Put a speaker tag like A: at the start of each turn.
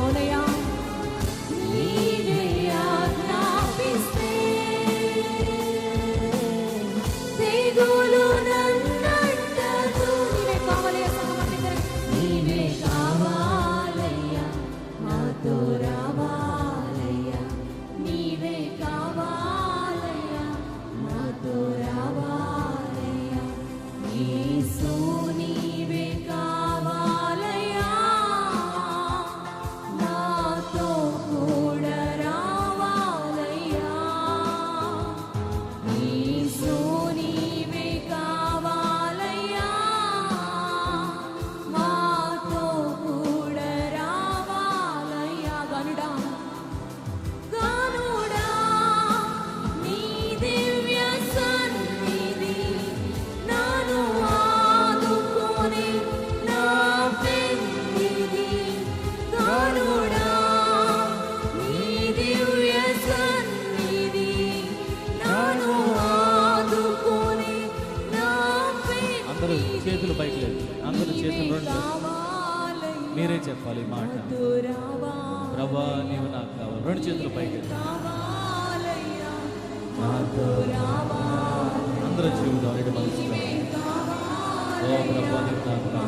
A: అవునయ్యా, నీవే ఆజ్ఞాపిస్తే తెగులు నన్నంటదు. నీవే కావాలయ్యా, సంగమం నీవే కావాలయ్యా, నాతో రావాలయ్యా, నీవే కావాలయ్యా, నాతో రావాలయ్యా, యేసు నీవే కావాలయ్యా, నాతో కూడా రావాలయ్యా, యేసు నీవే కావాలయ్యా, నాతో కూడా రావాలయ్యా. గనుడా గనుడా నీ దివ్య సన్నిధి నన్ను ఆదుకొని నా పెన్నిధి. గనుడా నీ దివ్య సన్నిధి నన్ను ఆదుకొని నా పెన్నిధి.
B: అందరూ చేతులు పైకి లేదు, అందరూ చేతులు రెండు మీరే చెప్పాలి ఈ మాట. ప్రభా నీవు నాకు కావాలి. రెండు చేతులు పైకి అందరూ చెబుదాం. రెండు మనసులో ఓ ప్రభా నీవు నాకు కావాలి.